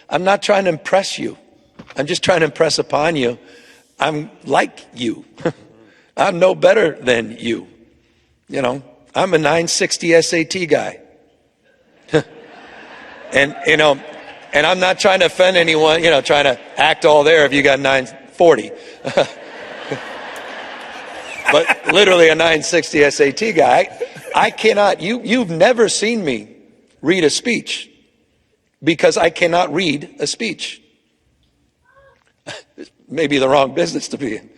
I'm not trying to impress you. I'm just trying to impress upon you. I'm like you. I'm no better than you. I'm a 960 SAT guy. and I'm not trying to offend anyone, trying to act all there if you got 940. But literally a 960 SAT guy. I cannot, you've never seen me read a speech because I cannot read a speech. Maybe the wrong business to be in.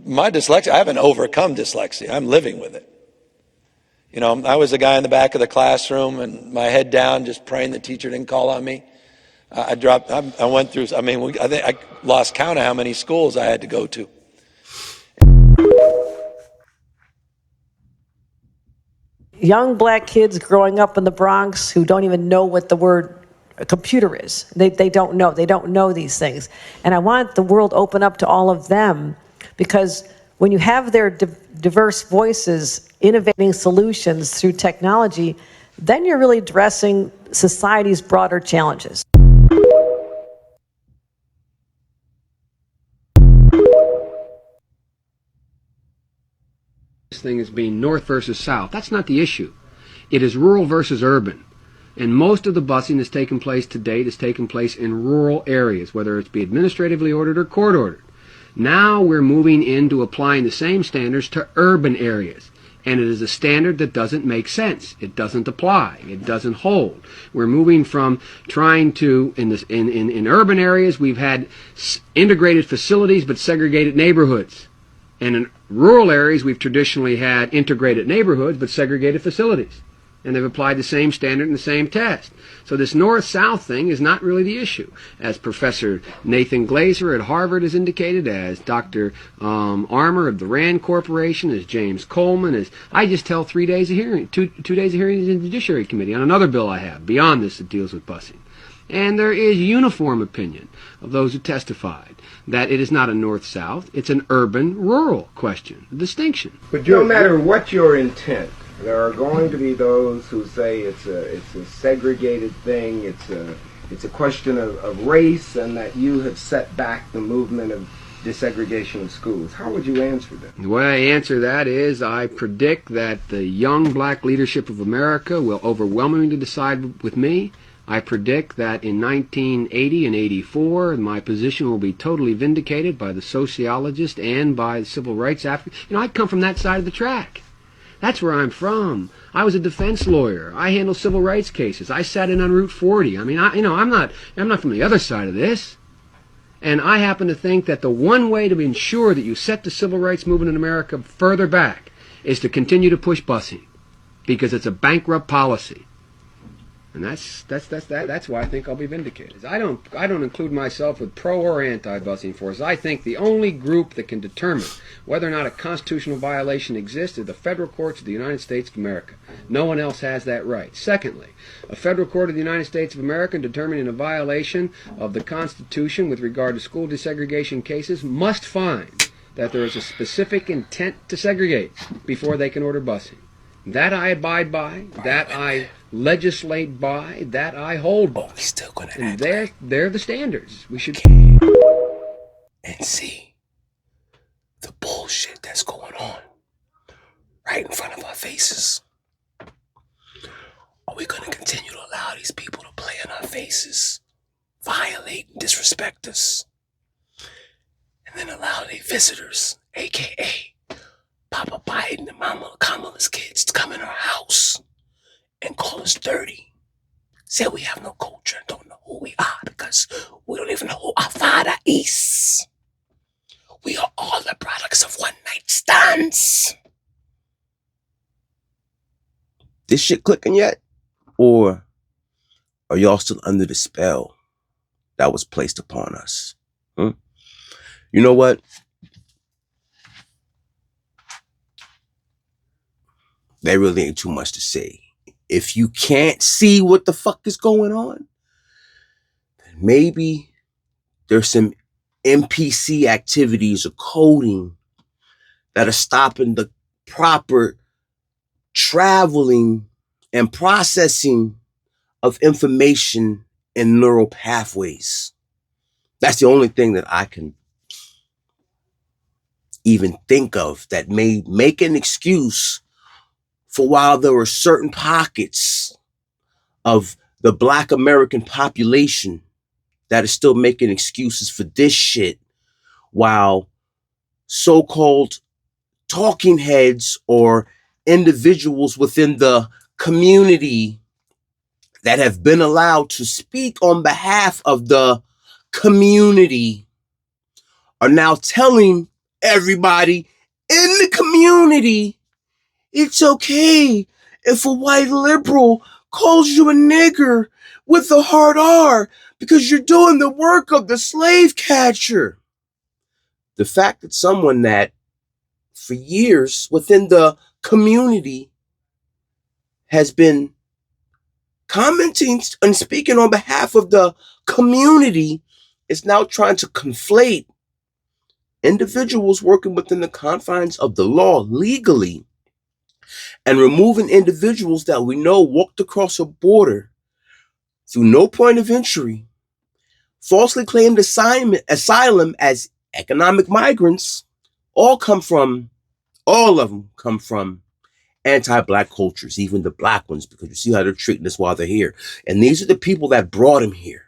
My dyslexia, I haven't overcome dyslexia. I'm living with it. I was the guy in the back of the classroom and my head down, just praying the teacher didn't call on me. I went through, I think I lost count of how many schools I had to go to. Young black kids growing up in the Bronx who don't even know what the word computer is. They don't know. They don't know these things. And I want the world open up to all of them, because when you have their diverse voices innovating solutions through technology, then you're really addressing society's broader challenges. This thing is being north versus south. That's not the issue. It is rural versus urban. And most of the busing that's taken place to date has taken place in rural areas, whether it's be administratively ordered or court ordered. Now we're moving into applying the same standards to urban areas. And it is a standard that doesn't make sense. It doesn't apply. It doesn't hold. We're moving from trying to, in urban areas, we've had integrated facilities but segregated neighborhoods. And in rural areas, we've traditionally had integrated neighborhoods but segregated facilities. And they've applied the same standard and the same test. So this north-south thing is not really the issue. As Professor Nathan Glazer at Harvard has indicated, as Dr. Armour of the RAND Corporation, as James Coleman, as I just held 3 days of hearing, two days of hearings in the Judiciary Committee on another bill I have, beyond this, that deals with busing. And there is uniform opinion of those who testified that it is not a north-south, it's an urban-rural question, a distinction. But no matter what your intent, there are going to be those who say it's a segregated thing, it's a question of race, and that you have set back the movement of desegregation of schools. How would you answer that? The way I answer that is I predict that the young black leadership of America will overwhelmingly decide with me. I predict that in 1980 and 84, my position will be totally vindicated by the sociologists and by the civil rights advocates. I come from that side of the track. That's where I'm from. I was a defense lawyer. I handle civil rights cases. I sat in on Route 40. I'm not from the other side of this. And I happen to think that the one way to ensure that you set the civil rights movement in America further back is to continue to push busing, because it's a bankrupt policy. And that's why I think I'll be vindicated. I don't include myself with pro or anti-busing forces. I think the only group that can determine whether or not a constitutional violation exists is the federal courts of the United States of America. No one else has that right. Secondly, a federal court of the United States of America determining a violation of the Constitution with regard to school desegregation cases must find that there is a specific intent to segregate before they can order busing. That I abide by, that I legislate by, that I hold by. We still gonna and they're the standards. We should and see the bullshit that's going on right in front of our faces. Are we gonna continue to allow these people to play in our faces, violate and disrespect us, and then allow their visitors, aka Papa Biden and Mama Kamala's kids, to come in our house and call us dirty, say we have no culture and don't know who we are because we don't even know who our father is? We are all the products of one night stands. This shit clicking yet? Or are y'all still under the spell that was placed upon us? You know what? there really ain't too much to say. If you can't see what the fuck is going on, then maybe there's some NPC activities or coding that are stopping the proper traveling and processing of information in neural pathways. That's the only thing that I can even think of that may make an excuse for while there were certain pockets of the Black American population that is still making excuses for this shit, while so-called talking heads or individuals within the community that have been allowed to speak on behalf of the community are now telling everybody in the community it's okay if a white liberal calls you a nigger with a hard R because you're doing the work of the slave catcher. The fact that someone that for years within the community has been commenting and speaking on behalf of the community is now trying to conflate individuals working within the confines of the law legally and removing individuals that we know walked across a border through no point of entry, falsely claimed asylum as economic migrants, all of them come from anti-Black cultures, even the Black ones, because you see how they're treating us while they're here. And these are the people that brought them here.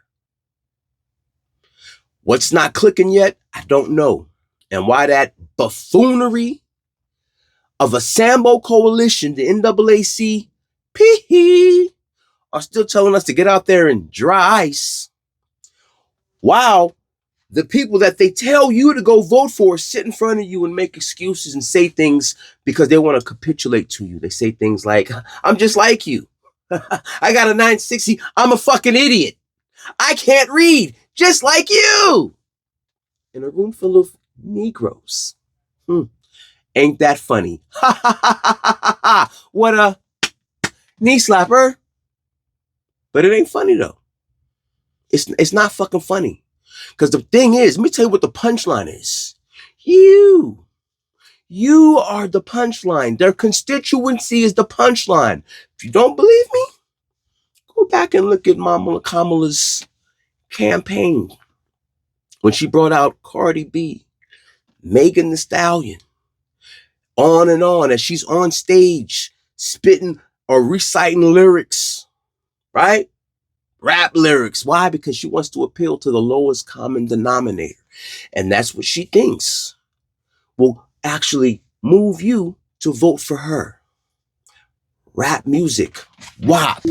What's not clicking yet? I don't know. And why that buffoonery of a Sambo coalition, the NAACP, are still telling us to get out there and dry ice, while the people that they tell you to go vote for sit in front of you and make excuses and say things because they want to capitulate to you. They say things like, I'm just like you. I got a 960. I'm a fucking idiot. I can't read, just like you. In a room full of Negroes. Ain't that funny? Ha ha ha ha ha ha. What a knee slapper. But it ain't funny though. It's not fucking funny. Because the thing is, let me tell you what the punchline is. You are the punchline. Their constituency is the punchline. If you don't believe me, go back and look at Mama Kamala's campaign when she brought out Cardi B, Megan Thee Stallion, on and on as she's on stage spitting or reciting lyrics, right? Rap lyrics. Why? Because she wants to appeal to the lowest common denominator. And that's what she thinks will actually move you to vote for her. Rap music. WAP.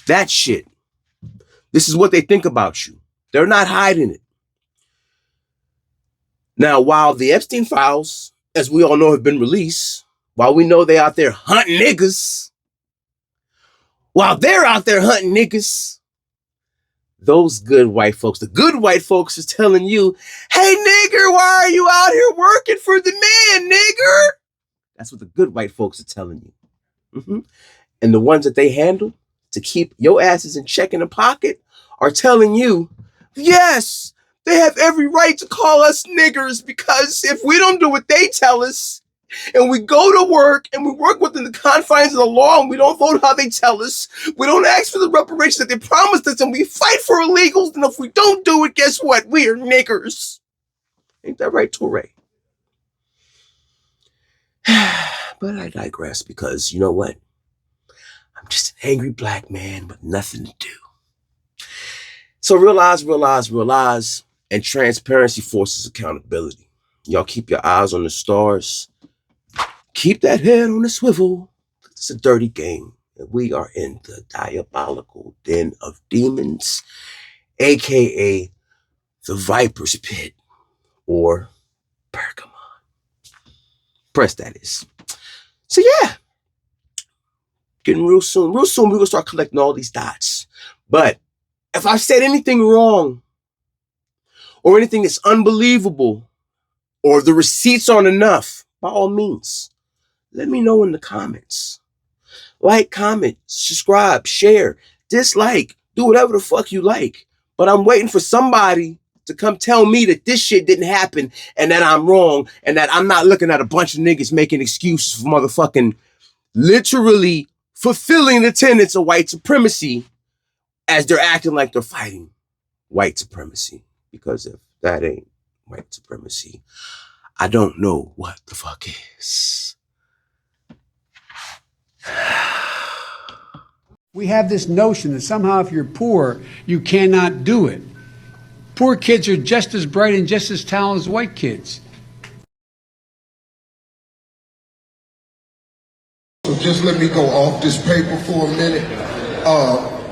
That shit. This is what they think about you. They're not hiding it. Now, while the Epstein files, as we all know, have been released, while we know they're out there hunting niggas, those good white folks, the good white folks is telling you, hey, nigger, why are you out here working for the man, nigger? That's what the good white folks are telling you. And the ones that they handle to keep your asses in check in the pocket are telling you, yes, they have every right to call us niggers because if we don't do what they tell us, and we go to work and we work within the confines of the law and we don't vote how they tell us, we don't ask for the reparations that they promised us, and we fight for illegals, and if we don't do it, guess what? We are niggers. Ain't that right, Toure? But I digress because you know what? I'm just an angry Black man with nothing to do. So realize, and transparency forces accountability. Y'all keep your eyes on the stars. Keep that head on the swivel. It's a dirty game. And we are in the diabolical den of demons, aka the Viper's Pit, or Pergamon. Press that is. So yeah, getting real soon. Real soon, we're going to start collecting all these dots. But if I've said anything wrong, or anything that's unbelievable, or the receipts aren't enough, by all means, let me know in the comments. Like, comment, subscribe, share, dislike, do whatever the fuck you like. But I'm waiting for somebody to come tell me that this shit didn't happen and that I'm wrong and that I'm not looking at a bunch of niggas making excuses for motherfucking literally fulfilling the tenets of white supremacy as they're acting like they're fighting white supremacy. Because if that ain't white supremacy, I don't know what the fuck is. We have this notion that somehow if you're poor, you cannot do it. Poor kids are just as bright and just as talented as white kids. So just let me go off this paper for a minute.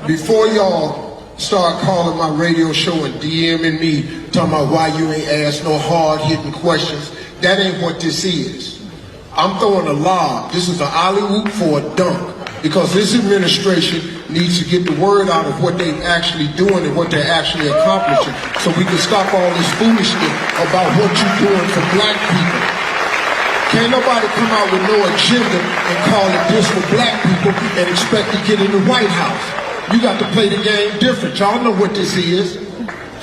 Before y'all start calling my radio show and DMing me, talking about why you ain't asked no hard-hitting questions, that ain't what this is. I'm throwing a lob. This is an alley-oop for a dunk. Because this administration needs to get the word out of what they're actually doing and what they're actually accomplishing, so we can stop all this foolishness about what you're doing for black people. Can't nobody come out with no agenda and call it this for black people and expect to get in the White House. You got to play the game different. Y'all know what this is.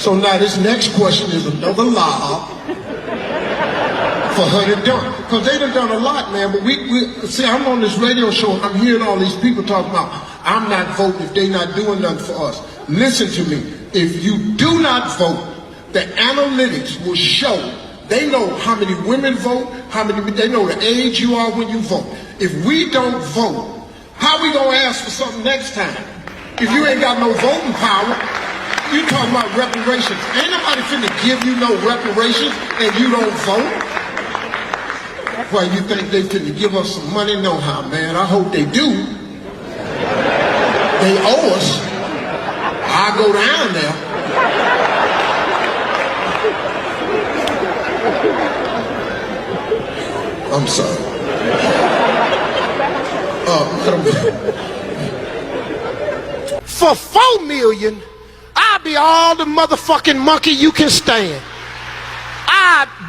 So now this next question is another lob for her to dunk. Because they done a lot, man. But we see, I'm on this radio show and I'm hearing all these people talking about, I'm not voting if they not doing nothing for us. Listen to me. If you do not vote, the analytics will show. They know how many women vote, they know the age you are when you vote. If we don't vote, how we gonna ask for something next time? If you ain't got no voting power, you talking about reparations. Ain't nobody finna give you no reparations and you don't vote? Why you think they finna give us some money? No how, man. I hope they do. They owe us. I go down there. I'm sorry. For $4 million, I'll be all the motherfucking monkey you can stand.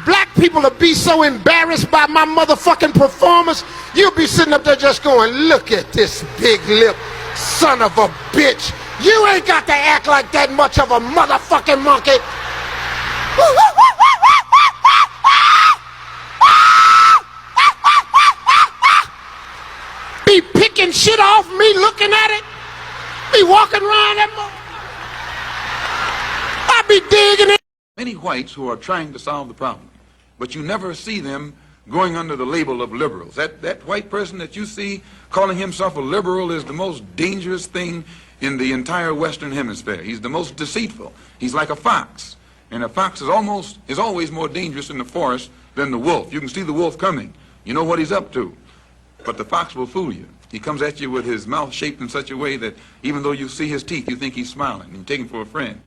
Black people will be so embarrassed by my motherfucking performance, you'll be sitting up there just going, look at this big lip son of a bitch. You ain't got to act like that much of a motherfucking monkey. Be picking shit off me looking at it. Be walking around that I be digging it. Many whites who are trying to solve the problem, but you never see them going under the label of liberals. That white person that you see calling himself a liberal is the most dangerous thing in the entire Western Hemisphere. He's the most deceitful. He's like a fox, and a fox is always more dangerous in the forest than the wolf. You can see the wolf coming. You know what he's up to, but the fox will fool you. He comes at you with his mouth shaped in such a way that even though you see his teeth, you think he's smiling, and you take him for a friend.